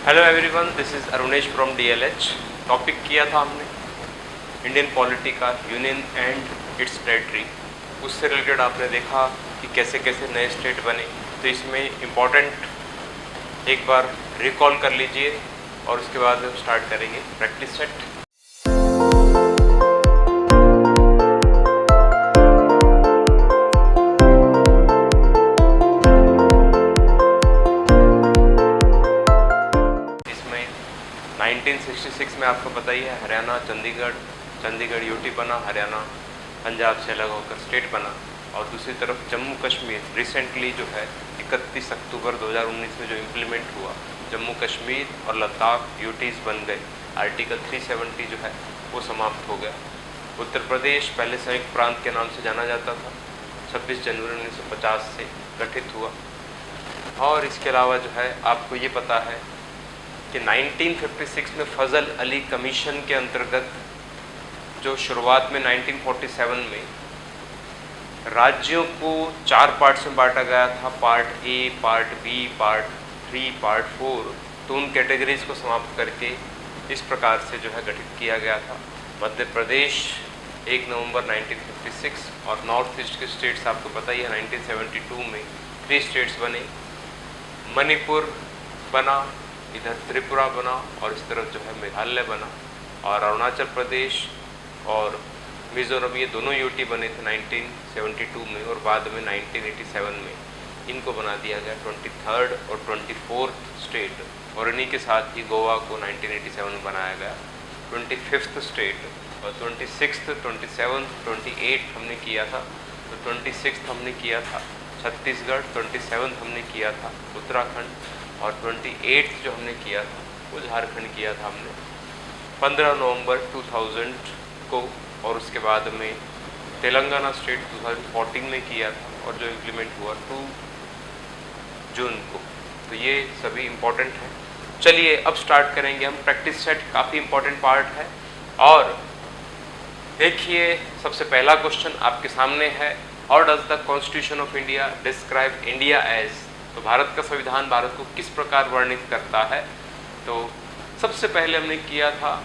Hello everyone, this is Arunesh from DLH. Topic किया था हमने इंडियन पॉलिटी का, यूनियन एंड इट्स टेरिटरी। उससे रिलेटेड आपने देखा कि कैसे कैसे नए स्टेट बने। तो इसमें इम्पॉर्टेंट एक बार रिकॉल कर लीजिए और उसके बाद हम स्टार्ट करेंगे प्रैक्टिस सेट। इसमें 1966 में आपको पता ही है हरियाणा चंडीगढ़ यूटी बना, हरियाणा पंजाब से अलग होकर स्टेट बना। और दूसरी तरफ जम्मू कश्मीर रिसेंटली जो है 31 अक्टूबर 2019 में जो इम्प्लीमेंट हुआ, जम्मू कश्मीर और लद्दाख यूटीज़ बन गए। आर्टिकल 370 जो है वो समाप्त हो गया। उत्तर प्रदेश पहले संयुक्त प्रांत के नाम से जाना जाता था, 26 जनवरी 1950 से गठित हुआ। और इसके अलावा जो है आपको ये पता है कि 1956 में फजल अली कमीशन के अंतर्गत जो शुरुआत में 1947 में राज्यों को 4 पार्ट्स में बांटा गया था, part A, part B, part 3, part 4। तो उन कैटेगरीज को समाप्त करके इस प्रकार से जो है गठित किया गया था। मध्य प्रदेश 1 नवंबर 1956 और नॉर्थ ईस्ट के स्टेट्स आपको पता ही है 1972 में 3 स्टेट्स बने। मणिपुर बना, इधर त्रिपुरा बना और इस तरफ जो है मेघालय बना। और अरुणाचल प्रदेश और मिज़ोरम ये दोनों यूटी बने थे 1972 में और बाद में 1987 में इनको बना दिया गया 23rd और 24th स्टेट। और इन्हीं के साथ ही गोवा को 1987 में बनाया गया 25th स्टेट। और 26th, 27th, 28th हमने किया था। तो 26th हमने किया था छत्तीसगढ़, 27th हमने किया था उत्तराखंड और 28th जो हमने किया था वो झारखंड किया था हमने 15 नवंबर 2000 को। और उसके बाद में तेलंगाना स्टेट 2014 में किया था और जो इम्प्लीमेंट हुआ 2 जून को। तो ये सभी इम्पोर्टेंट हैं। चलिए अब स्टार्ट करेंगे हम प्रैक्टिस सेट। काफ़ी इम्पोर्टेंट पार्ट है। और देखिए सबसे पहला क्वेश्चन आपके सामने है, how does the constitution of India describe India as. तो भारत का संविधान भारत को किस प्रकार वर्णित करता है। तो सबसे पहले हमने किया था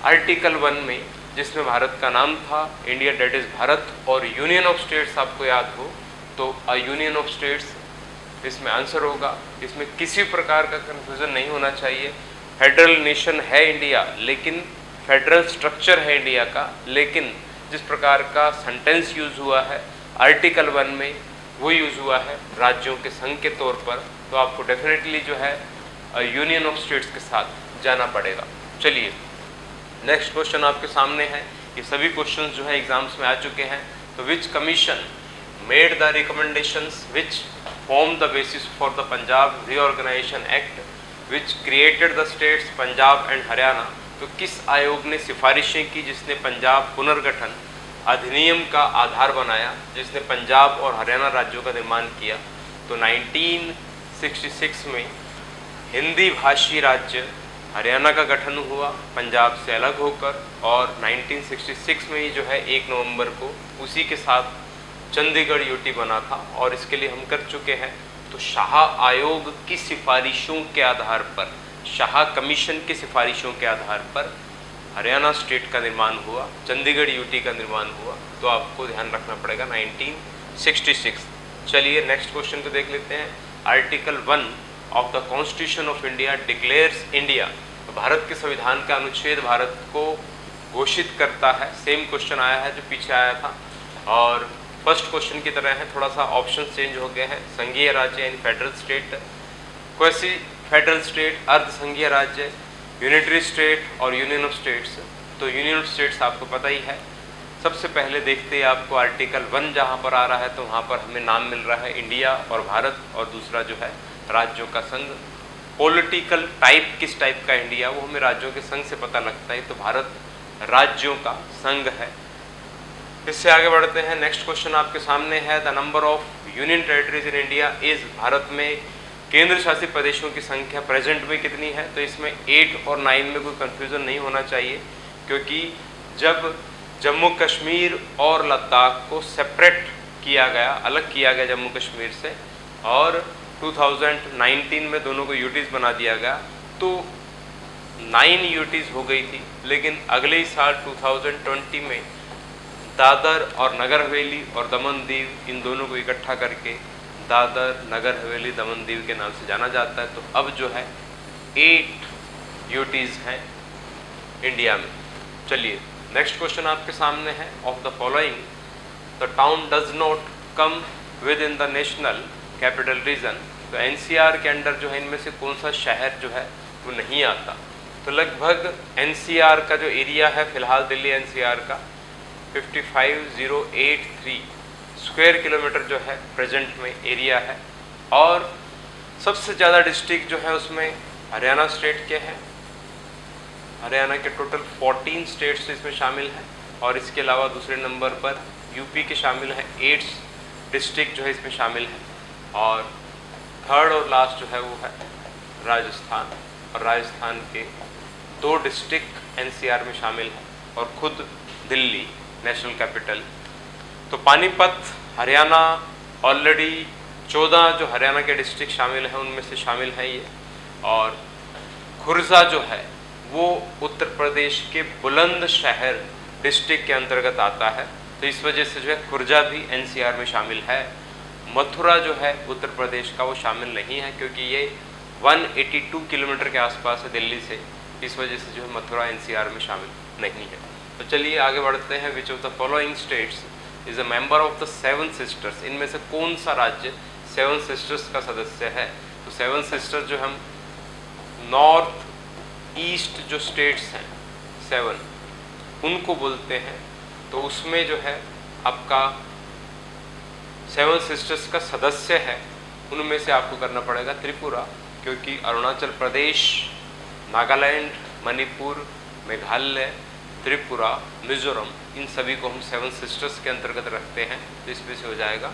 आर्टिकल 1 में, जिसमें भारत का नाम था इंडिया, डेट इज़ भारत। और यूनियन ऑफ स्टेट्स आपको याद हो तो अ यूनियन ऑफ स्टेट्स इसमें आंसर होगा। इसमें किसी प्रकार का कन्फ्यूज़न नहीं होना चाहिए। फेडरल नेशन है इंडिया, लेकिन फेडरल स्ट्रक्चर है इंडिया का, लेकिन जिस प्रकार का सेंटेंस यूज़ हुआ है आर्टिकल 1 में वो यूज़ हुआ है राज्यों के संघ के तौर पर। तो आपको डेफिनेटली जो है यूनियन ऑफ स्टेट्स के साथ जाना पड़ेगा। चलिए नेक्स्ट क्वेश्चन आपके सामने है। ये सभी क्वेश्चंस जो है एग्जाम्स में आ चुके हैं। तो which commission made the recommendations which form the basis for the Punjab reorganisation act which created the states Punjab and Haryana. तो किस आयोग ने सिफारिशें की जिसने पंजाब पुनर्गठन अधिनियम का आधार बनाया, जिसने पंजाब और हरियाणा राज्यों का निर्माण किया। तो 1966 में हिंदी भाषी राज्य हरियाणा का गठन हुआ पंजाब से अलग होकर। और 1966 में ही जो है 1 नवंबर को उसी के साथ चंडीगढ़ यूटी बना था। और इसके लिए हम कर चुके हैं। तो शाह आयोग की सिफारिशों के आधार पर, शाह कमीशन की सिफारिशों के आधार पर हरियाणा स्टेट का निर्माण हुआ, चंडीगढ़ यूटी का निर्माण हुआ। तो आपको ध्यान रखना पड़ेगा 1966। चलिए नेक्स्ट क्वेश्चन को देख लेते हैं। Article 1 of the constitution of India declares India. तो भारत के संविधान का अनुच्छेद भारत को घोषित करता है। सेम क्वेश्चन आया है जो पीछे आया था और फर्स्ट क्वेश्चन की तरह है, थोड़ा सा ऑप्शन चेंज हो गए हैं। संघीय राज्य यानी federal state, quasi federal state, अर्ध संघीय राज्य, यूनिटरी स्टेट और यूनियन ऑफ स्टेट्स। तो यूनियन ऑफ स्टेट्स आपको पता ही है। सबसे पहले देखते हैं आपको आर्टिकल 1 जहाँ पर आ रहा है तो वहाँ पर हमें नाम मिल रहा है इंडिया और भारत, और दूसरा जो है राज्यों का संघ। पॉलिटिकल टाइप किस टाइप का इंडिया, वो हमें राज्यों के संघ से पता लगता है। तो भारत राज्यों का संघ है। इससे आगे बढ़ते हैं। नेक्स्ट क्वेश्चन आपके सामने है, the number of union territories in India is. Bharat में केंद्र शासित प्रदेशों की संख्या प्रेजेंट में कितनी है। तो इसमें 8 और 9 में कोई कन्फ्यूज़न नहीं होना चाहिए, क्योंकि जब जम्मू कश्मीर और लद्दाख को सेपरेट किया गया, अलग किया गया जम्मू कश्मीर से, और 2019 में दोनों को यूटीज़ बना दिया गया, तो 9 यूटीज़ हो गई थी, लेकिन अगले ही साल 2020 में दादर और नगर हवेली और दमन दीव इन दोनों को इकट्ठा करके दादर नगर हवेली दमन दीव के नाम से जाना जाता है। तो अब जो है 8 यूटीज़ हैं इंडिया में। चलिए नेक्स्ट क्वेश्चन आपके सामने है, of the following the town does not come with in the national capital region. तो एनसीआर के अंडर जो है इनमें से कौन सा शहर जो है वो नहीं आता। तो लगभग एनसीआर का जो एरिया है फिलहाल दिल्ली एनसीआर का 55,083 स्क्वायर किलोमीटर जो है प्रेजेंट में एरिया है। और सबसे ज़्यादा डिस्ट्रिक्ट जो है उसमें हरियाणा स्टेट के हैं। हरियाणा के टोटल 14 स्टेट्स इसमें शामिल हैं और इसके अलावा दूसरे नंबर पर यूपी के शामिल हैं, 8 डिस्ट्रिक्ट जो है इसमें शामिल हैं। और थर्ड और लास्ट जो है वो है राजस्थान, और राजस्थान के 2 डिस्ट्रिक्ट एनसीआर में शामिल हैं और खुद दिल्ली नेशनल कैपिटल। तो पानीपत हरियाणा ऑलरेडी 14 जो हरियाणा के डिस्ट्रिक्ट शामिल हैं उनमें से शामिल है ये। और खुर्जा जो है वो उत्तर प्रदेश के बुलंदशहर डिस्ट्रिक्ट के अंतर्गत आता है, तो इस वजह से जो है खुर्जा भी एनसीआर में शामिल है। मथुरा जो है उत्तर प्रदेश का वो शामिल नहीं है क्योंकि ये 182 किलोमीटर के आसपास है दिल्ली से, इस वजह से जो है मथुरा एनसीआर में शामिल नहीं है। तो चलिए आगे बढ़ते हैं। विच of the following states is a member of the 7 sisters. इनमें से कौन सा राज्य 7 सिस्टर्स का सदस्य है। तो 7 सिस्टर्स जो हम नॉर्थ ईस्ट जो स्टेट्स हैं 7 उनको बोलते हैं। तो उसमें जो है आपका 7 सिस्टर्स का सदस्य है, उनमें से आपको करना पड़ेगा त्रिपुरा, क्योंकि अरुणाचल प्रदेश, नागालैंड, मणिपुर, मेघालय, त्रिपुरा, मिजोरम इन सभी को हम 7 सिस्टर्स के अंतर्गत रखते हैं, तो इसमें से हो जाएगा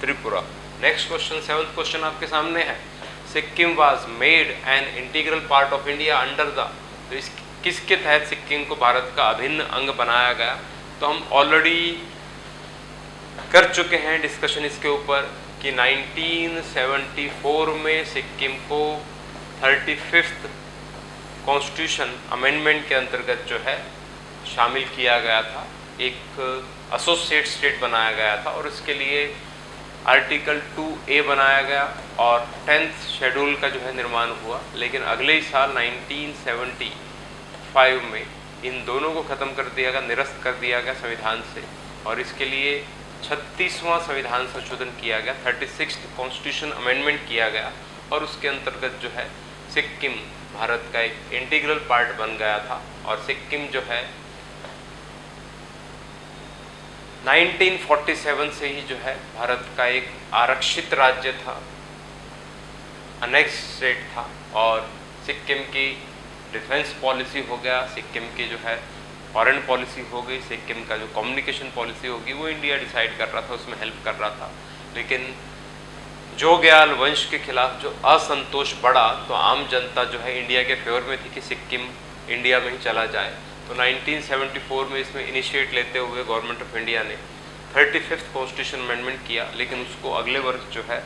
Tripura. Next question 7th question आपके सामने है। Sikkim was made an integral part of India under the. तो इस किसके तहत सिक्किम को भारत का अभिन्न अंग बनाया गया। तो हम ऑलरेडी कर चुके हैं डिस्कशन इसके ऊपर कि 1974 में सिक्किम को 35th कॉन्स्टिट्यूशन अमेंडमेंट के अंतर्गत जो है शामिल किया गया था, एक एसोसिएट स्टेट बनाया गया था और इसके लिए आर्टिकल 2A बनाया गया और 10th शेड्यूल का जो है निर्माण हुआ। लेकिन अगले ही साल 1975 में इन दोनों को ख़त्म कर दिया गया, निरस्त कर दिया गया संविधान से, और इसके लिए 36वां संविधान संशोधन किया गया, 36th कॉन्स्टिट्यूशन अमेंडमेंट किया गया और उसके अंतर्गत जो है सिक्किम भारत का एक इंटीग्रल पार्ट बन गया था। और सिक्किम जो है 1947 से ही जो है भारत का एक आरक्षित राज्य था, अनेक्स स्टेट था। और सिक्किम की डिफेंस पॉलिसी हो गया, सिक्किम की जो है फॉरेन पॉलिसी हो गई, सिक्किम का जो कम्युनिकेशन पॉलिसी होगी वो इंडिया डिसाइड कर रहा था, उसमें हेल्प कर रहा था। लेकिन जोग्याल वंश के खिलाफ जो असंतोष बढ़ा तो आम जनता जो है इंडिया के फेवर में थी कि सिक्किम इंडिया में ही चला जाए। तो 1974 में इसमें इनिशिएट लेते हुए गवर्नमेंट ऑफ इंडिया ने 35th कॉन्स्टिट्यूशन अमेंडमेंट किया, लेकिन उसको अगले वर्ष जो है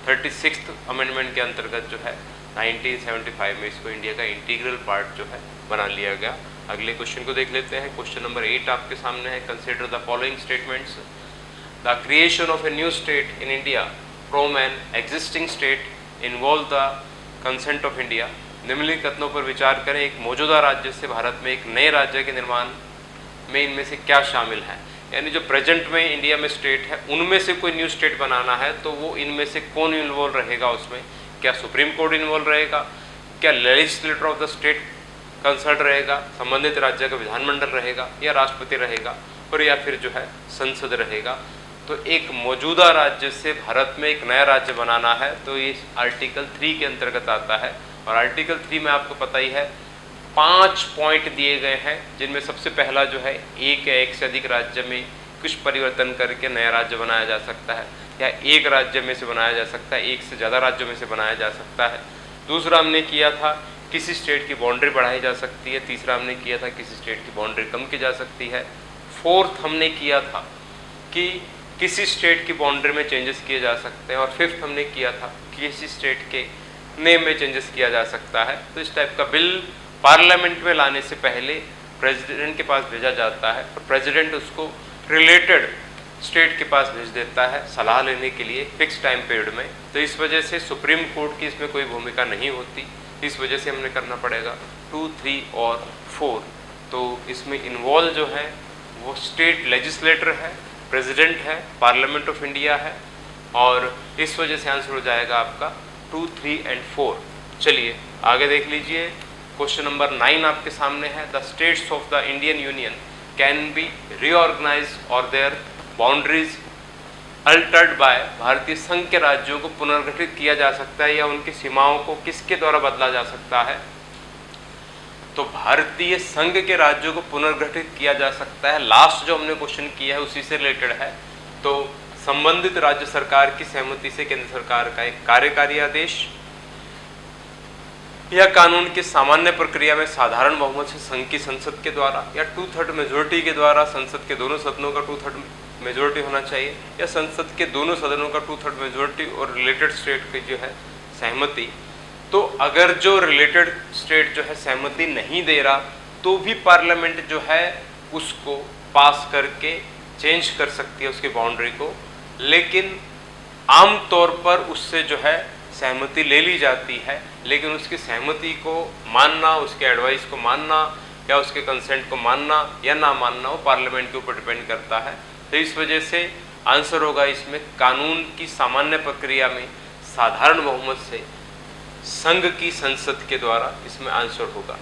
36th अमेंडमेंट के अंतर्गत जो है 1975 में इसको इंडिया का इंटीग्रल पार्ट जो है बना लिया गया। अगले क्वेश्चन को देख लेते हैं। क्वेश्चन नंबर 8 आपके सामने है। Consider the following statements. The creation of A new state in India from an existing state involve the consent of India. निम्नलिखित कथनों पर विचार करें। एक मौजूदा राज्य से भारत में एक नए राज्य के निर्माण में इनमें से क्या शामिल है। यानी जो प्रेजेंट में इंडिया में स्टेट है उनमें से कोई न्यू स्टेट बनाना है तो वो इनमें से कौन इन्वॉल्व रहेगा उसमें। क्या सुप्रीम कोर्ट इन्वॉल्व रहेगा, क्या legislator of the state concern रहेगा, संबंधित राज्य का विधानमंडल रहेगा, या राष्ट्रपति रहेगा, और या फिर जो है संसद रहेगा। तो एक मौजूदा राज्य से भारत में एक नया राज्य बनाना है तो ये आर्टिकल 3 के अंतर्गत आता है। और आर्टिकल 3 में आपको पता ही है 5 पॉइंट दिए गए हैं, जिनमें सबसे पहला जो है एक या एक से अधिक राज्य में कुछ परिवर्तन करके नया राज्य बनाया जा सकता है, या एक राज्य में से बनाया जा सकता है, एक से ज़्यादा राज्यों में से बनाया जा सकता है। दूसरा हमने किया था किसी स्टेट की बाउंड्री बढ़ाई जा सकती है। तीसरा हमने किया था किसी स्टेट की बाउंड्री कम की जा सकती है। फोर्थ हमने किया था कि किसी स्टेट की बाउंड्री में चेंजेस किए जा सकते हैं। और फिफ्थ हमने किया था कि किसी स्टेट के नेम में चेंजेस किया जा सकता है। तो इस टाइप का बिल पार्लियामेंट में लाने से पहले प्रेसिडेंट के पास भेजा जाता है और प्रेसिडेंट उसको रिलेटेड स्टेट के पास भेज देता है सलाह लेने के लिए फिक्स टाइम पीरियड में। तो इस वजह से सुप्रीम कोर्ट की इसमें कोई भूमिका नहीं होती, इस वजह से हमने करना पड़ेगा 2, 3 और 4। तो इसमें इन्वॉल्व जो है वो स्टेट लेजिस्लेटर है, प्रेसिडेंट है, पार्लियामेंट ऑफ इंडिया है, और इस वजह से आंसर हो जाएगा आपका 2, 3 एंड 4। चलिए आगे देख लीजिए, क्वेश्चन नंबर 9 आपके सामने है। The states of the Indian union can be reorganised और देयर बाउंड्रीज अल्टर्ड बाय। भारतीय संघ के राज्यों को पुनर्गठित किया जा सकता है या उनकी सीमाओं को किसके द्वारा बदला जा सकता है? तो भारतीय संघ के राज्यों को पुनर्गठित किया जा सकता है। लास्ट जो हमने क्वेश्चन किया है उसी से रिलेटेड है। तो संबंधित राज्य सरकार की सहमति से केंद्र सरकार का एक कार्यकारी आदेश या कानून की सामान्य प्रक्रिया में साधारण बहुमत से संघ की संसद के द्वारा या 2/3 मेजोरिटी के द्वारा, संसद के दोनों सदनों का 2/3 मेजोरिटी होना चाहिए, या संसद के दोनों सदनों का 2/3 मेजोरिटी और रिलेटेड स्टेट की जो है सहमति। तो अगर जो रिलेटेड स्टेट जो है सहमति नहीं दे रहा तो भी पार्लियामेंट जो है उसको पास करके चेंज कर सकती है उसकी बाउंड्री को, लेकिन आमतौर पर उससे जो है सहमति ले ली जाती है, लेकिन उसकी सहमति को मानना, उसके एडवाइस को मानना या उसके कंसेंट को मानना या ना मानना वो पार्लियामेंट के ऊपर डिपेंड करता है। तो इस वजह से आंसर होगा इसमें कानून की सामान्य प्रक्रिया में साधारण बहुमत से संघ की संसद के द्वारा, इसमें आंसर होगा।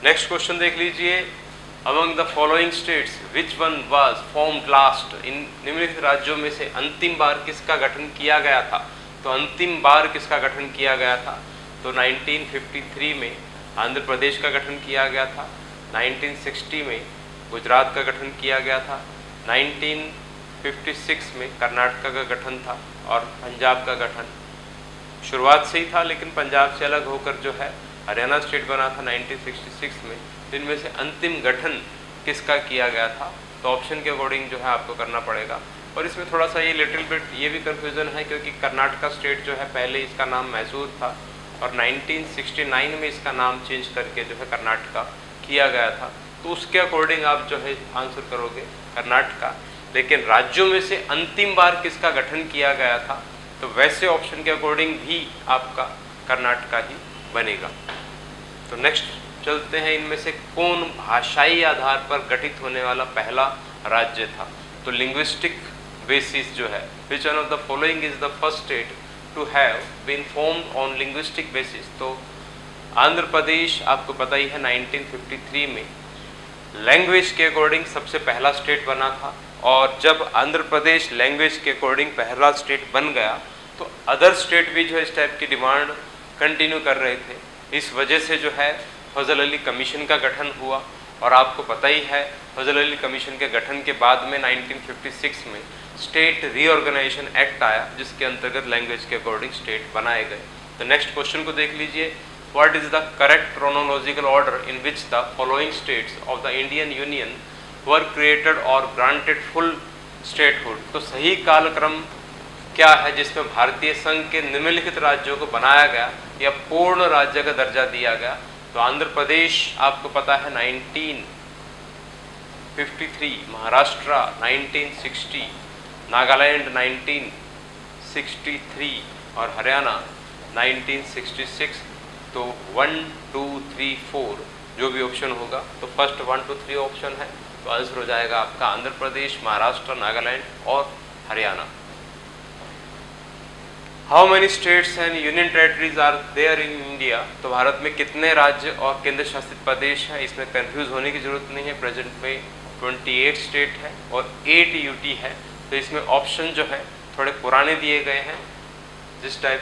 नेक्स्ट क्वेश्चन देख लीजिए, among the following states which one was formed last. इन निम्नलिखित राज्यों में से अंतिम बार किसका गठन किया गया था? तो अंतिम बार किसका गठन किया गया था? तो 1953 में आंध्र प्रदेश का गठन किया गया था, 1960 में गुजरात का गठन किया गया था, 1956 में कर्नाटक का गठन था और पंजाब का गठन शुरुआत से ही था, लेकिन पंजाब से अलग होकर जो है हरियाणा स्टेट बना था 1966 में। इनमें से अंतिम गठन किसका किया गया था? तो ऑप्शन के अकॉर्डिंग जो है आपको करना पड़ेगा। और इसमें थोड़ा सा ये लिटिल बिट ये भी कन्फ्यूज़न है क्योंकि कर्नाटका स्टेट जो है पहले इसका नाम मैसूर था और 1969 में इसका नाम चेंज करके जो है कर्नाटका किया गया था। तो उसके अकॉर्डिंग आप जो है आंसर करोगे कर्नाटका। लेकिन राज्यों में से अंतिम बार किसका गठन किया गया था? तो वैसे ऑप्शन के अकॉर्डिंग भी आपका कर्नाटका ही बनेगा। तो नेक्स्ट चलते हैं, इनमें से कौन भाषाई आधार पर गठित होने वाला पहला राज्य था? तो लिंग्विस्टिक बेसिस जो है, which one of the following is the first state to have been formed on linguistic basis? तो आंध्र प्रदेश आपको पता ही है 1953 में लैंग्वेज के अकॉर्डिंग सबसे पहला स्टेट बना था, और जब आंध्र प्रदेश लैंग्वेज के अकॉर्डिंग पहला स्टेट बन गया तो अदर स्टेट भी जो है इस टाइप की डिमांड कंटिन्यू कर रहे थे। इस वजह से जो है फजल अली कमीशन का गठन हुआ, और आपको पता ही है फजल अली कमीशन के गठन के बाद में 1956 में स्टेट रीऑर्गेनाइजेशन एक्ट आया जिसके अंतर्गत लैंग्वेज के अकॉर्डिंग स्टेट बनाए गए। तो नेक्स्ट क्वेश्चन को देख लीजिए, what is the correct chronological order in which the following states of the Indian union were created और ग्रांटेड फुल स्टेटहुड? तो सही कालक्रम क्या है जिसमें भारतीय संघ के निम्नलिखित राज्यों को बनाया गया या पूर्ण राज्य का दर्जा दिया गया? तो आंध्र प्रदेश आपको पता है 1953, महाराष्ट्र 1960, नागालैंड 1963 और हरियाणा 1966। तो 1, 2, 3, 4 जो भी ऑप्शन होगा, तो फर्स्ट 1, 2, 3 ऑप्शन है, तो आंसर हो जाएगा आपका आंध्र प्रदेश, महाराष्ट्र, नागालैंड और Haryana. How many states and union territories are there in India? तो भारत में कितने राज्य और केंद्र शासित प्रदेश हैं? इसमें कंफ्यूज होने की जरूरत नहीं है। प्रेजेंट में 28 स्टेट है और 8 यूटी है। तो इसमें ऑप्शन जो है थोड़े पुराने दिए गए हैं, जिस टाइम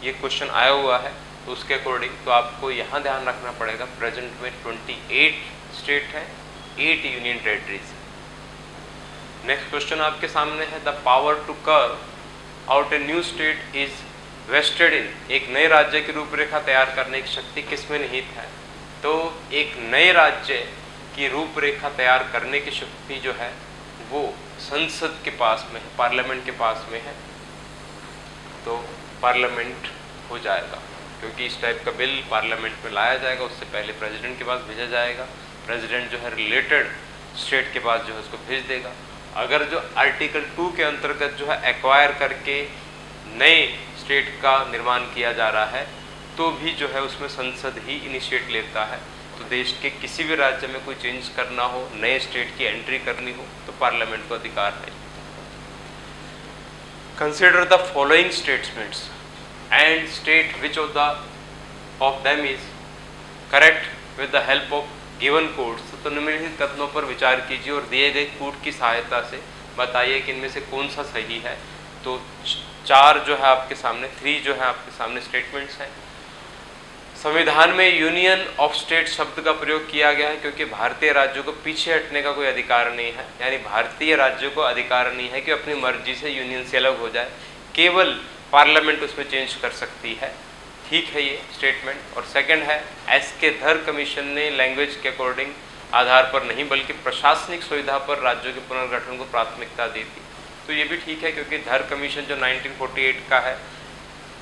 ये क्वेश्चन आया हुआ है तो उसके अकॉर्डिंग तो आपको यहाँ ध्यान रखना पड़ेगा। प्रेजेंट में 28 स्टेट है, 8 यूनियन टेरिटरीज। नेक्स्ट क्वेश्चन आपके सामने है, the power to carve out a new state is vested in. एक नए राज्य की रूपरेखा तैयार करने की शक्ति किसमें निहित है? तो एक नए राज्य की रूपरेखा तैयार करने की शक्ति जो है वो संसद के पास में है, पार्लियामेंट के पास में है। तो पार्लियामेंट हो जाएगा, क्योंकि इस टाइप का बिल पार्लियामेंट में लाया जाएगा, उससे पहले प्रेसिडेंट के पास भेजा जाएगा, प्रेसिडेंट जो है रिलेटेड स्टेट के पास जो है उसको भेज देगा। अगर जो आर्टिकल 2 के अंतर्गत जो है एक्वायर करके नए स्टेट का निर्माण किया जा रहा है तो भी जो है उसमें संसद ही इनिशिएट लेता है। तो देश के किसी भी राज्य में कोई चेंज करना हो, नए स्टेट की एंट्री करनी हो तो पार्लियामेंट को अधिकार है। Consider the following statements and state which of them is correct with the help of given codes. तो निम्नलिखित कथनों पर विचार कीजिए और दिए गए कोड की सहायता से बताइए कि इनमें से कौन सा सही है। तो 4 जो है आपके सामने, 3 जो है आपके सामने स्टेटमेंट्स हैं। संविधान में यूनियन ऑफ स्टेट शब्द का प्रयोग किया गया है क्योंकि भारतीय राज्यों को पीछे हटने का कोई अधिकार नहीं है, यानी भारतीय राज्यों को अधिकार नहीं है कि अपनी मर्जी से यूनियन से अलग हो जाए, केवल पार्लियामेंट उसमें चेंज कर सकती है। ठीक है ये स्टेटमेंट। और सेकंड है, एस के धर कमीशन ने लैंग्वेज के अकॉर्डिंग आधार पर नहीं बल्कि प्रशासनिक सुविधा पर राज्यों के पुनर्गठन को प्राथमिकता दी थी। तो ये भी ठीक है क्योंकि धर कमीशन जो 1948 का है,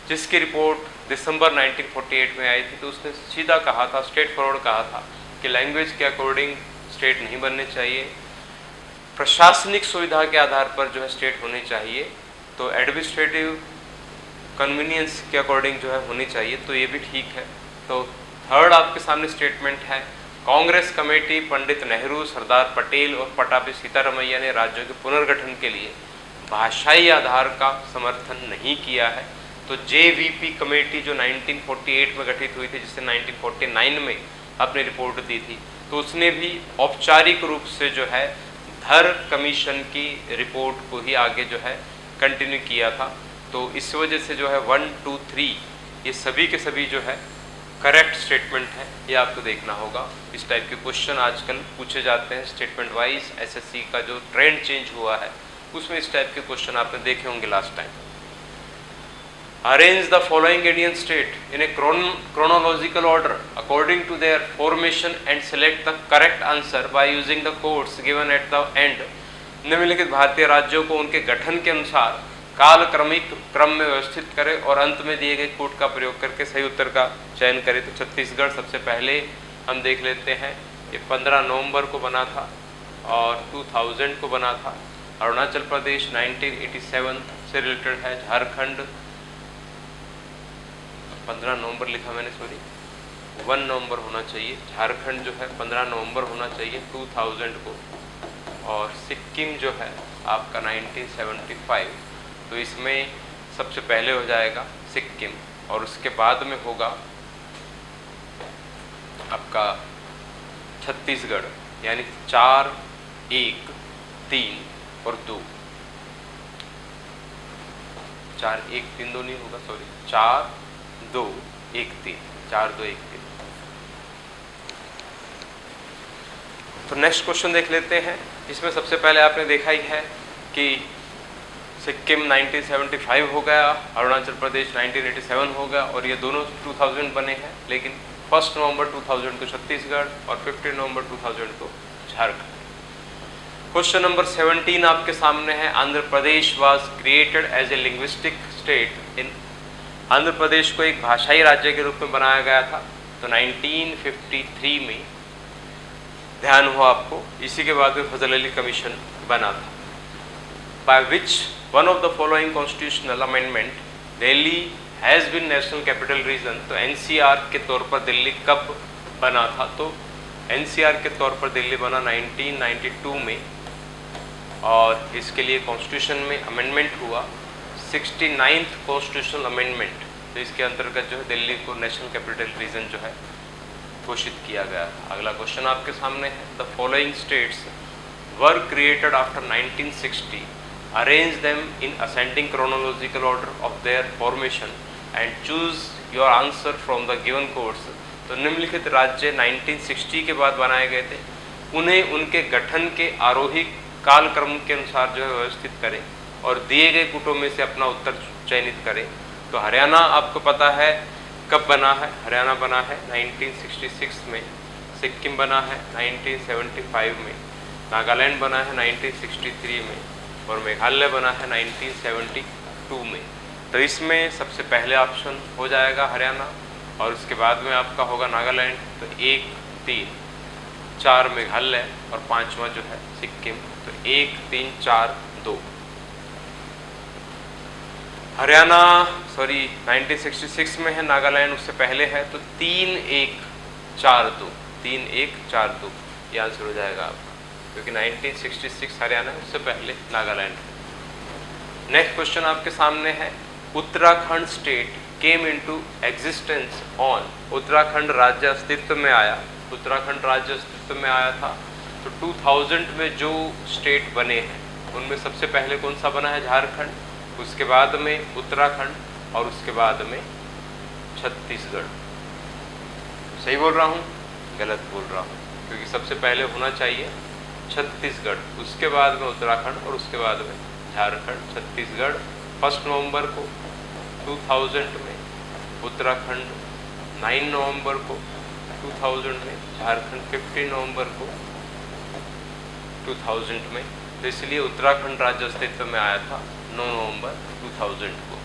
जिसकी रिपोर्ट दिसंबर 1948 में आई थी, तो उसने सीधा कहा था, स्ट्रेट फॉरवर्ड कहा था कि लैंग्वेज के अकॉर्डिंग स्टेट नहीं बनने चाहिए, प्रशासनिक सुविधा के आधार पर जो है स्टेट होनी चाहिए, तो एडमिनिस्ट्रेटिव कन्वीनियंस के अकॉर्डिंग जो है होनी चाहिए। तो ये भी ठीक है। तो थर्ड आपके सामने स्टेटमेंट है, कांग्रेस कमेटी पंडित नेहरू, सरदार पटेल और पटाभी सीतारमैया ने राज्यों के पुनर्गठन के लिए भाषाई आधार का समर्थन नहीं किया है। तो जेवीपी कमेटी जो 1948 में गठित हुई थी, जिसने 1949 में अपनी रिपोर्ट दी थी, तो उसने भी औपचारिक रूप से जो है धर कमीशन की रिपोर्ट को ही आगे जो है कंटिन्यू किया था। तो इस वजह से जो है 1, 2, 3 ये सभी के सभी जो है करेक्ट स्टेटमेंट है। ये आपको देखना होगा। इस टाइप के क्वेश्चन आजकल पूछे जाते हैं स्टेटमेंट वाइज। एसएससी का जो ट्रेंड चेंज हुआ है उसमें इस टाइप के क्वेश्चन आपने देखे होंगे last time. Arrange the following Indian state in A chronological order according to their formation and select the correct answer by using the codes given at the end। निम्नलिखित भारतीय राज्यों को उनके गठन के अनुसार काल क्रमिक क्रम में व्यवस्थित करें और अंत में दिए गए कोड का प्रयोग करके सही उत्तर का चयन करें। तो छत्तीसगढ़ सबसे पहले हम देख लेते हैं, ये 15 नवंबर को बना था और 2000 को बना था। अरुणाचल प्रदेश 1987 से रिलेटेड है। झारखंड 15 नवंबर लिखा मैंने, सॉरी 1 नवंबर होना चाहिए। झारखंड जो है 15 नवंबर होना चाहिए 2000 को। और सिक्किम जो है आपका 1975। तो इसमें सबसे पहले हो जाएगा सिक्किम और उसके बाद में होगा आपका छत्तीसगढ़, यानी 4, 1, 3 और 2। 4, 1, 3, 2 नहीं होगा, सॉरी 4, 2, 1, 3, 4, 2, 1, 3। तो नेक्स्ट क्वेश्चन देख लेते हैं। इसमें सबसे पहले आपने देखा ही है कि सिक्किम 1975 हो गया, अरुणाचल प्रदेश 1987 हो गया और ये दोनों 2000 बने हैं। लेकिन 1 नवंबर 2000 को छत्तीसगढ़ और 15 नवंबर 2000 को झारखंड। क्वेश्चन नंबर 17 आपके सामने है। Andhra Pradesh was created as a linguistic state in. Andhra Pradesh को एक भाषाई राज्य के रूप में बनाया गया था तो 1953 में, ध्यान हो आपको। इसी के बाद में फजल अली कमीशन बना था। By which one of the following constitutional amendment Delhi has been national capital region. तो एनसीआर के तौर पर दिल्ली कब बना था? तो एनसीआर के तौर पर दिल्ली बना 1992 में और इसके लिए कॉन्स्टिट्यूशन में अमेंडमेंट हुआ 69th कॉन्स्टिट्यूशनल अमेंडमेंट। तो इसके अंतर्गत जो है दिल्ली को नेशनल कैपिटल रीजन जो है घोषित किया गया। अगला क्वेश्चन आपके सामने है। The following states were created after 1960, arrange them in ascending chronological order of their formation and choose your answer from the given codes। तो निम्नलिखित राज्य 1960 के बाद बनाए गए थे, उन्हें उनके गठन के आरोही कालक्रम के अनुसार जो है व्यवस्थित करें और दिए गए कूटों में से अपना उत्तर चयनित करें। तो हरियाणा आपको पता है कब बना है, हरियाणा बना है 1966 में, सिक्किम बना है 1975 में, नागालैंड बना है 1963 में और मेघालय बना है 1972 में। तो इसमें सबसे पहले ऑप्शन हो जाएगा हरियाणा, और उसके बाद में आपका होगा नागालैंड। तो 1, 3, 4 मेघालय और 5वां जो है सिक्किम। तो 1, 3, 4, 2 हरियाणा, सॉरी 1966 में है, नागालैंड उससे पहले है। तो 3, 1, 4, 2, 3, 1, 4, 2 ये आंसर हो जाएगा आपका, क्योंकि 1966 हरियाणा उससे पहले नागालैंड है। नेक्स्ट क्वेश्चन आपके सामने है, Uttarakhand state came into existence on, Uttarakhand राज्य अस्तित्व में आया, उत्तराखंड राज्य अस्तित्व में आया था। तो 2000 में जो स्टेट बने हैं उनमें सबसे पहले कौन सा बना है? झारखंड, उसके बाद में उत्तराखंड और उसके बाद में छत्तीसगढ़। सही बोल रहा हूँ, गलत बोल रहा हूँ? क्योंकि सबसे पहले होना चाहिए छत्तीसगढ़, उसके बाद में उत्तराखंड और उसके बाद में झारखंड। छत्तीसगढ़ 1 नवंबर को 2000 में, उत्तराखंड 9 नवंबर को 2000 में, झारखंड 15 नवंबर को 2000 में। तो इसलिए उत्तराखंड राज्य अस्तित्व में आया था 9 नवंबर 2000 को।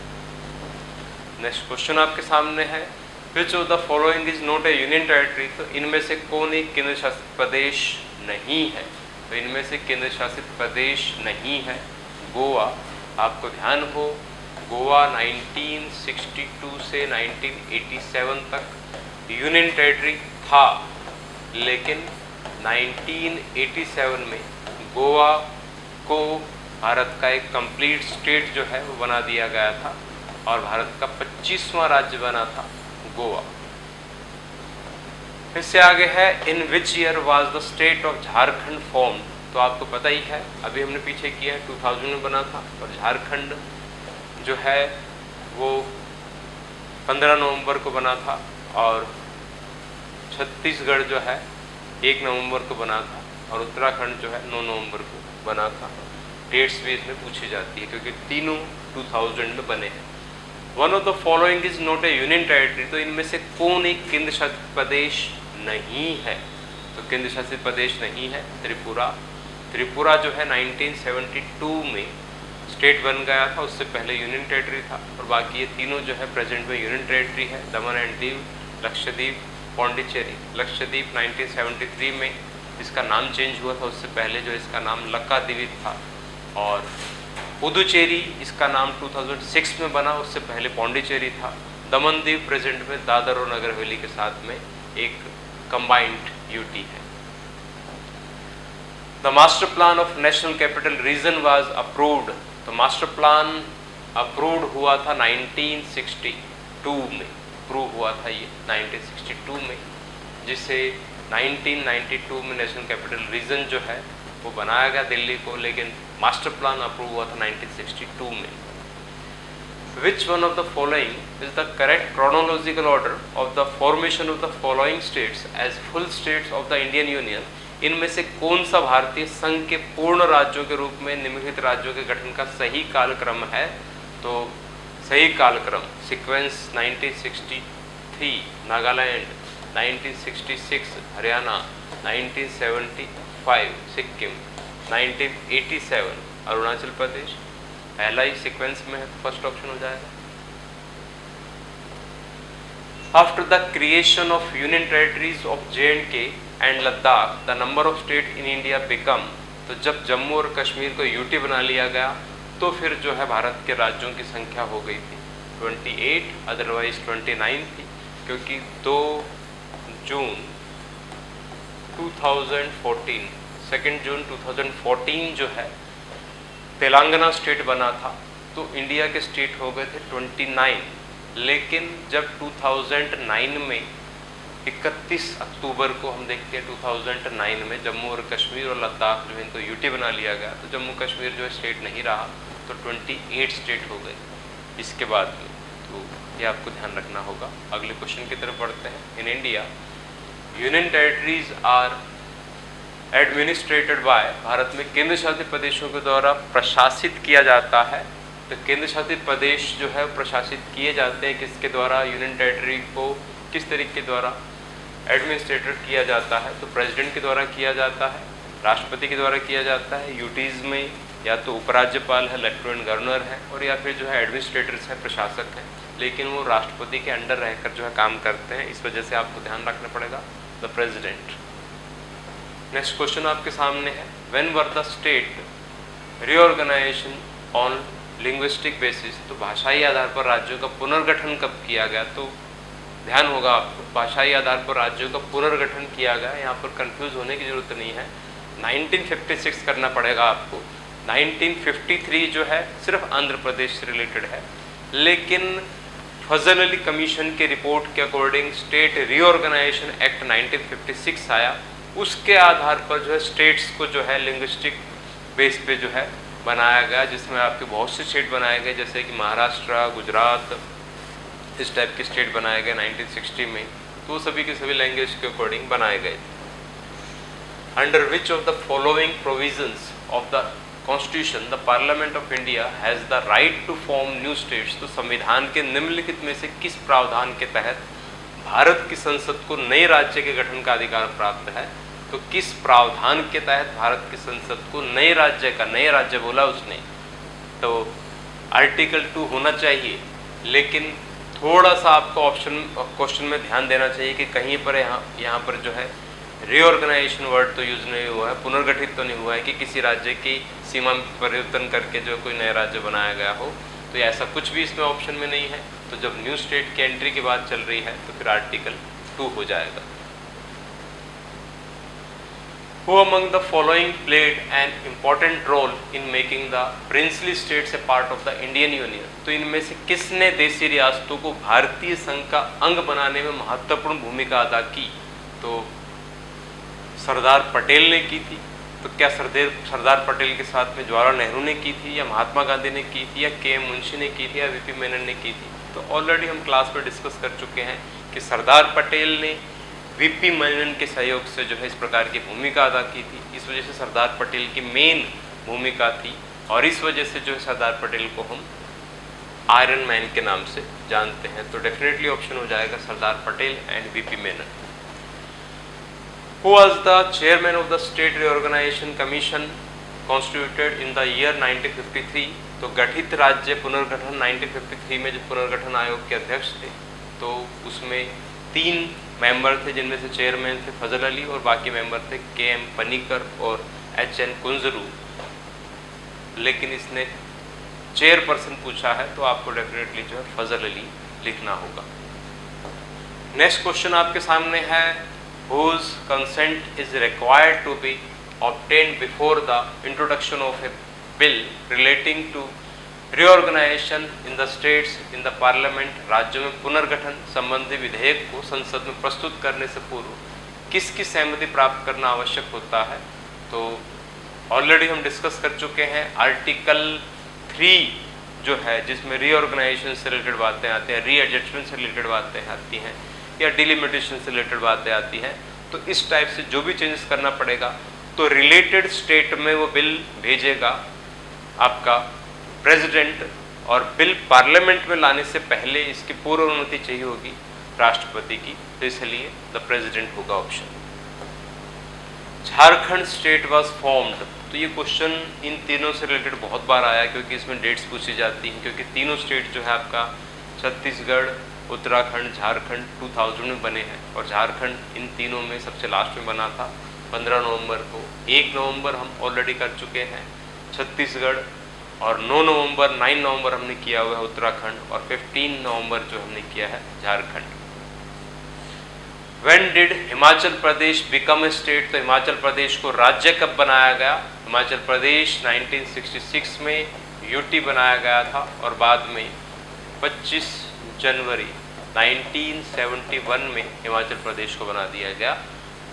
नेक्स्ट क्वेश्चन आपके सामने है, विच of the following is not A union territory, तो इनमें से कौन एक केंद्र शासित प्रदेश नहीं है? तो इनमें से केंद्र शासित प्रदेश नहीं है गोवा। आपको ध्यान हो, गोवा 1962 से 1987 तक यूनियन टेरिटरी था, लेकिन 1987 में गोवा को भारत का एक कंप्लीट स्टेट जो है वो बना दिया गया था और भारत का 25वां राज्य बना था गोवा। इससे आगे है, in which year was the state of Jharkhand formed, तो आपको पता ही है, अभी हमने पीछे किया है, 2000 में बना था। और झारखंड जो है वो 15 नवंबर को बना था और छत्तीसगढ़ जो है 1 नवंबर को बना था और उत्तराखंड जो है 9 नवंबर को बना था। डेट्स भी इसमें पूछी जाती है क्योंकि तीनों 2000 में बने हैं। One of the following is not A union territory, तो इनमें से कौन एक केंद्र शासित प्रदेश नहीं है? तो केंद्र शासित प्रदेश नहीं है त्रिपुरा। त्रिपुरा जो है 1972 में स्टेट बन गया था, उससे पहले यूनियन टेरिटरी था। और बाकी ये तीनों जो है प्रेजेंट में यूनियन टेरिटरी है, दमन एंड दीव, लक्षद्वीप, पौंडीचेरी। लक्षद्वीप 1973 में इसका नाम चेंज हुआ था, उससे पहले जो इसका नाम लक्काद्वीप था। और पुदुचेरी इसका नाम 2006 में बना, उससे पहले पौंडीचेरी था। दमन दीव प्रेजेंट में दादर और नगर हवेली के साथ में एक कंबाइंड यूटी है। The master plan of national capital region was approved, तो मास्टर प्लान अप्रूव्ड हुआ था 1962 में, अप्रूव हुआ था ये 1962 में, जिसे 1992 में नेशनल कैपिटल रीजन जो है वो बनाया गया दिल्ली को, लेकिन मास्टर प्लान अप्रूव हुआ था 1962 में। Which one of the following is the correct chronological order of the formation of the following states as full states of the Indian union, इनमें से कौन सा भारतीय संघ के पूर्ण राज्यों के रूप में निम्नलिखित राज्यों के गठन का सही कालक्रम है? तो सही कालक्रम सीक्वेंस 1963 नागालैंड, 1966 हरियाणा, 1975 सिक्किम, 1987 अरुणाचल प्रदेश। पहला ही सीक्वेंस में है, फर्स्ट ऑप्शन हो जाएगा। After the creation of union territories of J&K and Ladakh the number of state in India become, तो जब जम्मू और कश्मीर को यूटी बना लिया गया तो फिर जो है भारत के राज्यों की संख्या हो गई थी 28, अदरवाइज 29 थी, क्योंकि 2 जून 2014, 2 जून 2014 जो है तेलंगाना स्टेट बना था, तो इंडिया के स्टेट हो गए थे 29। लेकिन जब 2009 में 31 अक्टूबर को हम देखते हैं 2009 में जम्मू और कश्मीर और लद्दाख जो है इनको यूटी बना लिया गया, तो जम्मू कश्मीर जो है स्टेट नहीं रहा, तो 28 स्टेट हो गए इसके बाद में। तो ये आपको ध्यान रखना होगा। अगले क्वेश्चन की तरफ बढ़ते हैं। In India union territories are administered by, Bharat में केंद्र शासित प्रदेशों के द्वारा प्रशासित किया जाता है। तो केंद्र शासित प्रदेश जो है प्रशासित किए जाते हैं किसके द्वारा? यूनियन टेरिटरी को किस तरीके के द्वारा एडमिनिस्ट्रेटेड किया जाता है? तो प्रेसिडेंट के द्वारा किया जाता है, राष्ट्रपति के द्वारा किया जाता है, यूटीज़ में या तो उपराज्यपाल है, लेफ्टिनेंट गवर्नर है, और या फिर जो है एडमिनिस्ट्रेटर्स है, प्रशासक हैं, लेकिन वो राष्ट्रपति के अंडर रहकर जो है काम करते हैं। इस वजह से आपको ध्यान रखना पड़ेगा द प्रेसिडेंट। नेक्स्ट क्वेश्चन आपके सामने है, when were the state reorganisation on linguistic basis, तो भाषाई आधार पर राज्यों का पुनर्गठन कब किया गया? तो ध्यान होगा आपको, भाषाई आधार पर राज्यों का पुनर्गठन किया गया, यहाँ पर कंफ्यूज होने की जरूरत नहीं है। 1956 करना पड़ेगा आपको। 1953 जो है सिर्फ आंध्र प्रदेश से रिलेटेड है, लेकिन फजल अली कमीशन के रिपोर्ट के अकॉर्डिंग स्टेट रीऑर्गेनाइजेशन एक्ट 1956 आया, उसके आधार पर जो है स्टेट्स को जो है लिंग्विस्टिक बेस पे जो है बनाया गया, जिसमें आपके बहुत से स्टेट बनाए गए, जैसे कि महाराष्ट्र, गुजरात, इस टाइप के स्टेट बनाए गए 1960 में। तो सभी के सभी लैंग्वेज के अकॉर्डिंग बनाए गए। Under which of the following provisions of the constitution the parliament of India has the right to form new states, तो संविधान के निम्नलिखित में से किस प्रावधान के तहत भारत की संसद को नए राज्य के गठन का अधिकार प्राप्त है? तो किस प्रावधान के तहत भारत की संसद को नए राज्य बोला उसने, तो आर्टिकल 2 होना चाहिए। लेकिन थोड़ा सा आपको क्वेश्चन में ध्यान देना चाहिए कि कहीं पर यहाँ पर जो है रीऑर्गेनाइजेशन वर्ड तो यूज नहीं हुआ है, पुनर्गठित तो नहीं हुआ है कि किसी राज्य की सीमा में परिवर्तन करके जो कोई नया राज्य बनाया गया हो, तो ऐसा कुछ भी इसमें ऑप्शन में नहीं है। तो जब न्यू स्टेट की एंट्री की बात चल रही है तो फिर आर्टिकल 2 हो जाएगा। Who among the following played an important role in making the princely states a part of the Indian Union? तो इनमें से किसने देशी रियासतों को भारतीय संघ का अंग बनाने में महत्वपूर्ण भूमिका अदा की? तो सरदार पटेल ने की थी। तो क्या सरदार पटेल के साथ में जवाहरलाल नेहरू ने की थी, या महात्मा गांधी ने की थी, या के.एम. मुंशी ने की थी, या वी.पी. मेनन ने की थी? तो ऑलरेडी हम क्लास में डिस्कस कर चुके हैं कि सरदार पटेल ने वी.पी. मेनन के सहयोग से जो है इस प्रकार की भूमिका अदा की थी। इस वजह से सरदार पटेल की मेन भूमिका थी, और इस वजह से जो है सरदार पटेल को हम आयरन मैन के नाम से जानते हैं। तो डेफिनेटली ऑप्शन हो जाएगा Sardar Patel and V P. Menon. Who was the chairman of the State Reorganization Commission constituted in the year 1953? तो गठित राज्य पुनर्गठन 1953 में जो पुनर्गठन आयोग के अध्यक्ष थे, तो उसमें 3 मेंबर थे, जिनमें से चेयरमैन थे फजल अली और बाकी मेंबर थे के.एम. पनिकर और एच.एन. कुंजरू। लेकिन इसने चेयरपर्सन पूछा है तो आपको डेफिनेटली जो है फजल अली लिखना होगा। नेक्स्ट क्वेश्चन आपके सामने है, whose consent is required to be obtained before the introduction of a bill relating to reorganization in the states in the parliament? राज्यों में पुनर्गठन संबंधी विधेयक को संसद में प्रस्तुत करने से पूर्व किसकी सहमति प्राप्त करना आवश्यक होता है? तो ऑलरेडी हम डिस्कस कर चुके हैं, आर्टिकल 3 जो है जिसमें रीऑर्गेनाइजेशन से रिलेटेड बातें आती हैं, रीएडजस्टमेंट से रिलेटेड बातें आती हैं, या डिलिमिटेशन से रिलेटेड बातें आती हैं, तो इस टाइप से जो भी चेंजेस करना पड़ेगा तो रिलेटेड स्टेट में वो बिल भेजेगा आपका प्रेसिडेंट, और बिल पार्लियामेंट में लाने से पहले इसकी पूर्व अनुमति चाहिए होगी राष्ट्रपति की, तो इसलिए द प्रेसिडेंट होगा option. Jharkhand state was formed, तो ये क्वेश्चन इन तीनों से रिलेटेड बहुत बार आया, क्योंकि इसमें डेट्स पूछी जाती हैं, क्योंकि तीनों स्टेट जो है आपका छत्तीसगढ़, उत्तराखंड, झारखंड 2000 में बने हैं, और झारखंड इन तीनों में सबसे लास्ट में बना था 15 नवंबर को। 1 नवंबर हम ऑलरेडी कर चुके हैं छत्तीसगढ़, और 9 नवंबर हमने किया हुआ है उत्तराखंड, और 15 नवंबर जो हमने किया है Jharkhand. When did Himachal Pradesh become a state? तो हिमाचल प्रदेश को राज्य कब बनाया गया? हिमाचल प्रदेश 1966 में यूटी बनाया गया था, और बाद में 25 जनवरी 1971 में हिमाचल प्रदेश को बना दिया गया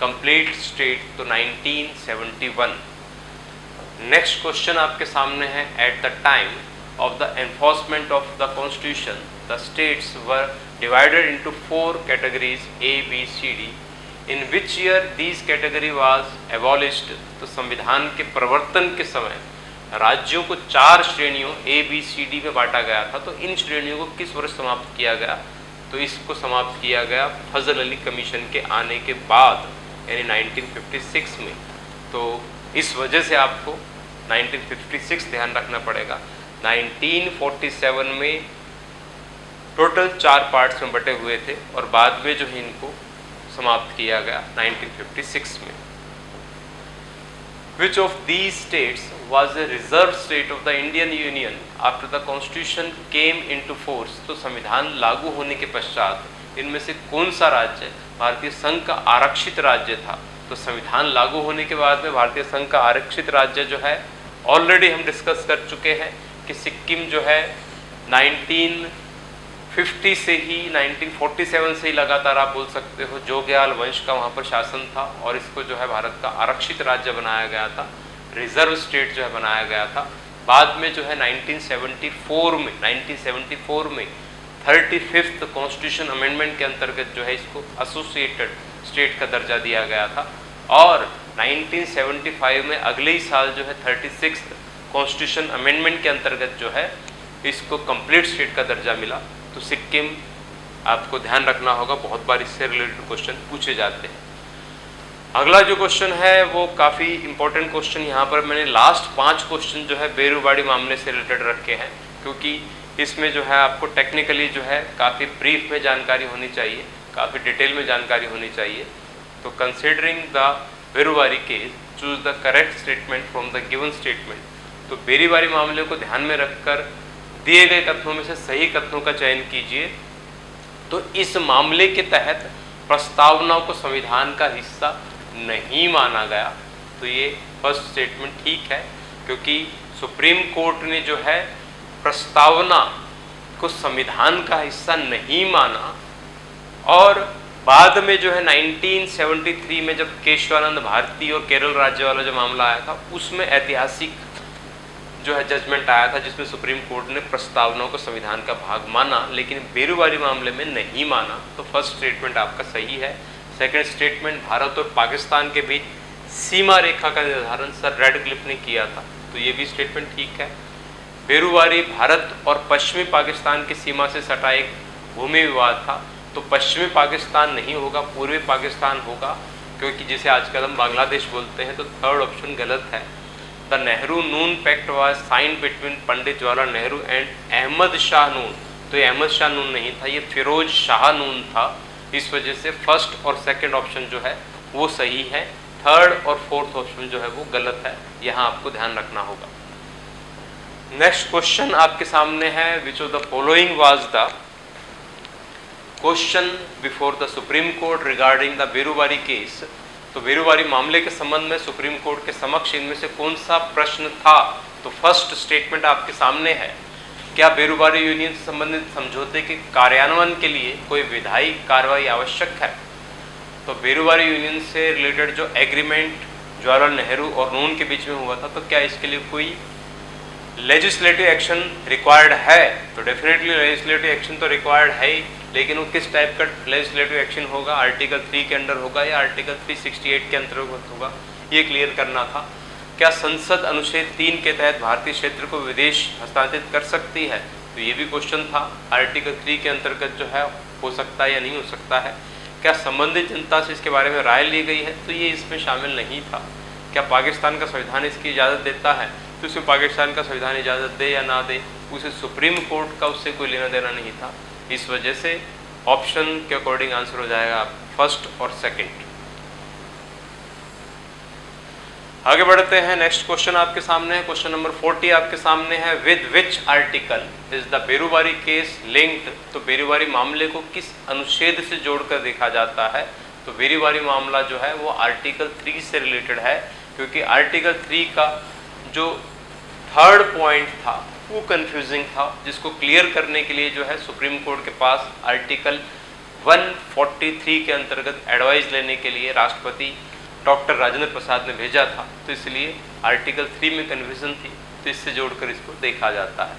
कंप्लीट स्टेट, तो 1971। नेक्स्ट क्वेश्चन आपके सामने है, at the time of the enforcement of the constitution the states were divided into 4 categories A, B, C, D. In which year these category was abolished? तो संविधान के प्रवर्तन के समय राज्यों को 4 श्रेणियों A, B, C, D में बांटा गया था, तो इन श्रेणियों को किस वर्ष समाप्त किया गया? तो इसको समाप्त किया गया फजल अली कमीशन के आने के बाद, यानी 1956 में। तो इस वजह से आपको 1956 ध्यान रखना पड़ेगा। 1947 में टोटल 4 पार्ट्स में बटे हुए थे और बाद में जो है इनको समाप्त किया गया 1956 में। Which of these states was a reserve state of the Indian Union after the Constitution came into force? तो संविधान लागू होने के पश्चात इनमें से कौन सा राज्य भारतीय संघ का आरक्षित राज्य था? तो संविधान लागू होने के बाद में भारतीय संघ का आरक्षित राज्य जो है ऑलरेडी हम डिस्कस कर चुके हैं कि सिक्किम जो है 1950 से ही 1947 से ही लगातार आप बोल सकते हो जोग्याल वंश का वहाँ पर शासन था और इसको जो है भारत का आरक्षित राज्य बनाया गया था, रिजर्व स्टेट जो है बनाया गया था। बाद में जो है 1974 में 35th कॉन्स्टिट्यूशन अमेंडमेंट के अंतर्गत जो है इसको एसोसिएटेड स्टेट का दर्जा दिया गया था और 1975 में अगले ही साल जो है 36th कॉन्स्टिट्यूशन अमेंडमेंट के अंतर्गत जो है इसको कंप्लीट स्टेट का दर्जा मिला। तो सिक्किम आपको ध्यान रखना होगा, बहुत बार इससे रिलेटेड क्वेश्चन पूछे जाते हैं। अगला जो क्वेश्चन है वो काफ़ी इंपॉर्टेंट क्वेश्चन, यहाँ पर मैंने लास्ट 5 क्वेश्चन जो है बेरूबाड़ी मामले से रिलेटेड रखे हैं क्योंकि इसमें जो है आपको टेक्निकली जो है काफ़ी ब्रीफ में जानकारी होनी चाहिए, काफ़ी डिटेल में जानकारी होनी चाहिए। तो considering the Berubari case choose the correct statement from the given statement. तो बेरूबारी मामले को ध्यान में रखकर दिए गए कथनों में से सही कथनों का चयन कीजिए। तो इस मामले के तहत प्रस्तावनाओं को संविधान का हिस्सा नहीं माना गया। तो ये फर्स्ट स्टेटमेंट ठीक है क्योंकि सुप्रीम कोर्ट ने जो है प्रस्तावना को संविधान का हिस्सा नहीं माना और बाद में जो है 1973 में जब केशवानंद भारती और केरल राज्य वाला जो मामला आया था उसमें ऐतिहासिक जो है जजमेंट आया था जिसमें सुप्रीम कोर्ट ने प्रस्तावनाओं को संविधान का भाग माना लेकिन बेरूबारी मामले में नहीं माना। तो फर्स्ट स्टेटमेंट आपका सही है। सेकंड स्टेटमेंट भारत और पाकिस्तान के बीच सीमा रेखा का निर्धारण सर रेडक्लिफ ने किया था, तो ये भी स्टेटमेंट ठीक है। बेरूबारी भारत और पश्चिमी पाकिस्तान की सीमा से सटा एक भूमि विवाद था, तो पश्चिमी पाकिस्तान नहीं होगा, पूर्वी पाकिस्तान होगा क्योंकि जिसे आजकल हम बांग्लादेश बोलते हैं। तो थर्ड ऑप्शन गलत है। The Nehru Noon pact was signed between Pandit Jawaharlal Nehru and Ahmad Shah Noon. तो ये अहमद शाह नून नहीं था, ये फिरोज शाह नून था। इस वजह से फर्स्ट और सेकंड ऑप्शन जो है वो सही है, थर्ड और फोर्थ ऑप्शन जो है वो गलत है। यहाँ आपको ध्यान रखना होगा। नेक्स्ट क्वेश्चन आपके सामने है, विच of the following was the question before the supreme court regarding the Berubari case. तो बेरूबारी मामले के संबंध में सुप्रीम कोर्ट के समक्ष इनमें से कौन सा प्रश्न था? तो फर्स्ट स्टेटमेंट आपके सामने है, क्या बेरूबारी यूनियन से संबंधित समझौते के कार्यान्वयन के लिए कोई विधायी कार्रवाई आवश्यक है? तो बेरूबारी यूनियन से रिलेटेड जो एग्रीमेंट जवाहरलाल नेहरू और नून के बीच में हुआ था, तो क्या इसके लिए कोई लेजिस्लेटिव एक्शन रिक्वायर्ड है? तो डेफिनेटली लेजिस्लेटिव एक्शन तो रिक्वायर्ड है ही, लेकिन वो किस टाइप का लेजिस्लेटिव एक्शन होगा? आर्टिकल 3 के अंडर होगा या आर्टिकल 368 के अंतर्गत होगा, ये क्लियर करना था। क्या संसद अनुच्छेद 3 के तहत भारतीय क्षेत्र को विदेश हस्तांतरित कर सकती है? तो ये भी क्वेश्चन था। आर्टिकल 3 के अंतर्गत जो है हो सकता है या नहीं हो सकता है। क्या संबंधित जनता से इसके बारे में राय ली गई है? तो ये इसमें शामिल नहीं था। क्या पाकिस्तान का संविधान इसकी इजाज़त देता है? तो उसमें पाकिस्तान का संविधान इजाज़त दे या ना दे, उसे सुप्रीम कोर्ट का उससे कोई लेना देना नहीं था। इस वजह से ऑप्शन के अकॉर्डिंग आंसर हो जाएगा फर्स्ट और सेकंड। आगे बढ़ते हैं। नेक्स्ट क्वेश्चन आपके सामने है, क्वेश्चन नंबर 40 आपके सामने है। With which article is the Berubari case linked? तो बेरूबारी मामले को किस अनुच्छेद से जोड़कर देखा जाता है? तो बेरूबारी मामला जो है वो आर्टिकल 3 से रिलेटेड है क्योंकि आर्टिकल 3 का जो थर्ड पॉइंट था वो कंफ्यूजिंग था, जिसको क्लियर करने के लिए जो है सुप्रीम कोर्ट के पास आर्टिकल 143 के अंतर्गत एडवाइस लेने के लिए राष्ट्रपति डॉक्टर राजेंद्र प्रसाद ने भेजा था। तो इसलिए आर्टिकल 3 में कन्फ्यूजन थी, तो इससे जोड़कर इसको देखा जाता है।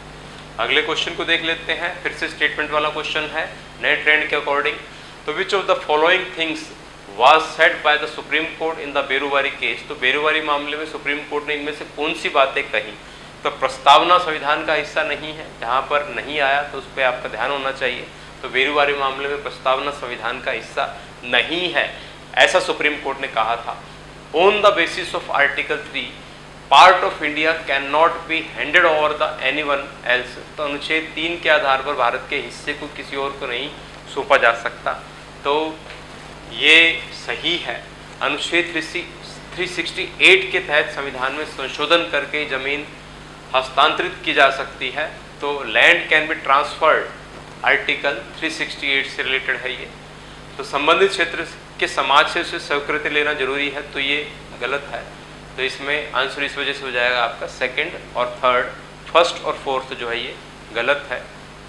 अगले क्वेश्चन को देख लेते हैं। फिर से स्टेटमेंट वाला क्वेश्चन है नए ट्रेंड के अकॉर्डिंग। तो विच of the following things was said by the supreme court in the Berubari case? तो बेरूबारी मामले में सुप्रीम कोर्ट ने इनमें से कौन सी बातें कही? तो प्रस्तावना संविधान का हिस्सा नहीं है, जहाँ पर नहीं आया तो उस पर आपका ध्यान होना चाहिए। तो बेरूबारी मामले में प्रस्तावना संविधान का हिस्सा नहीं है, ऐसा सुप्रीम कोर्ट ने कहा था। On the basis of article 3 part of India can not be handed over the anyone else. तो अनुच्छेद 3 के आधार पर भारत के हिस्से को किसी और को नहीं सौंपा जा सकता। तो ये सही है। अनुच्छेद 368 के तहत संविधान में संशोधन करके जमीन हस्तांतरित की जा सकती है। तो land can be transferred, article 368 से रिलेटेड है ये। तो संबंधित क्षेत्र के समाज से उसे स्वीकृति लेना जरूरी है, तो ये गलत है। तो इसमें आंसर इस वजह से हो जाएगा आपका सेकंड और थर्ड, फर्स्ट और फोर्थ जो है ये गलत है।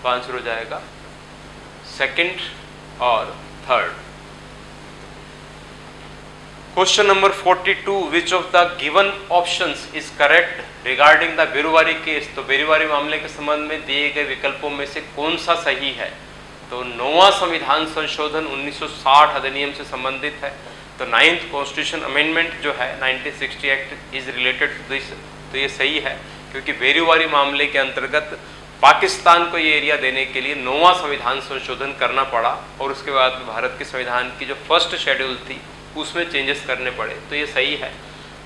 तो आंसर हो जाएगा सेकंड और third. Question number 42, which of the given options is correct regarding the Berubari case. तो बेरुवारी मामले के संबंध में दिए गए विकल्पों में से कौन सा सही है? तो 9वां संविधान संशोधन 1960 अधिनियम से संबंधित है। तो 9th कॉन्स्टिट्यूशन अमेंडमेंट जो है 1960 act is related to this. तो ये सही है, क्योंकि बेरुवारी मामले के अंतर्गत पाकिस्तान को ये एरिया देने के लिए 9वां संविधान संशोधन करना पड़ा, और उसके बाद भारत के संविधान की जो फर्स्ट शेड्यूल थी उसमें चेंजेस करने पड़े। तो ये सही है।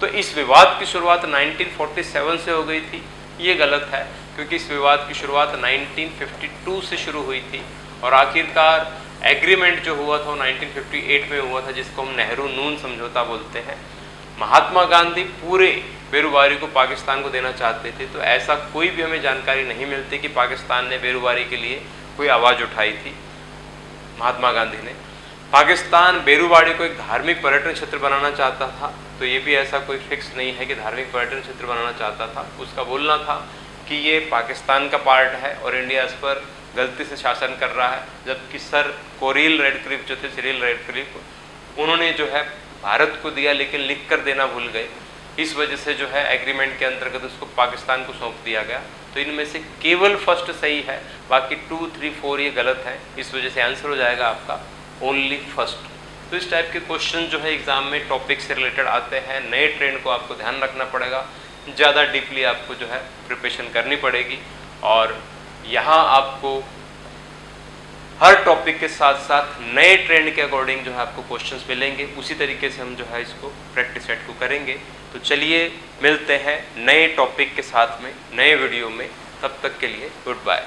तो इस विवाद की शुरुआत 1947 से हो गई थी, ये गलत है, क्योंकि इस विवाद की शुरुआत 1952 से शुरू हुई थी, और आखिरकार एग्रीमेंट जो हुआ था वो 1958 में हुआ था, जिसको हम नेहरू नून समझौता बोलते हैं। महात्मा गांधी पूरे बेरुवारी को पाकिस्तान को देना चाहते थे। तो ऐसा कोई भी हमें जानकारी नहीं मिलती कि पाकिस्तान ने बेरुवारी के लिए कोई आवाज़ उठाई थी। महात्मा गांधी ने पाकिस्तान बेरुवाड़ी को एक धार्मिक पर्यटन क्षेत्र बनाना चाहता था। तो ये भी ऐसा कोई फिक्स नहीं है कि धार्मिक पर्यटन क्षेत्र बनाना चाहता था। उसका बोलना था कि ये पाकिस्तान का पार्ट है और इंडिया इस पर गलती से शासन कर रहा है। जबकि सर कोरिल रेडक्लिफ जो थे, सिरिल रेडक्लिफ, उन्होंने जो है भारत को दिया, लेकिन लिख कर देना भूल गए। इस वजह से जो है एग्रीमेंट के अंतर्गत उसको पाकिस्तान को सौंप दिया गया। तो इनमें से केवल फर्स्ट सही है, बाकी 2, 3, 4 ये गलत है। इस वजह से आंसर हो जाएगा आपका ओनली फर्स्ट। तो इस टाइप के क्वेश्चन जो है एग्जाम में टॉपिक से रिलेटेड आते हैं। नए ट्रेंड को आपको ध्यान रखना पड़ेगा, ज़्यादा डीपली आपको जो है प्रिपरेशन करनी पड़ेगी, और यहाँ आपको हर टॉपिक के साथ साथ नए ट्रेंड के अकॉर्डिंग जो है आपको क्वेश्चंस मिलेंगे। उसी तरीके से हम जो है इसको प्रैक्टिस सेट को करेंगे। तो चलिए मिलते हैं नए टॉपिक के साथ में नए वीडियो में। तब तक के लिए गुड बाय।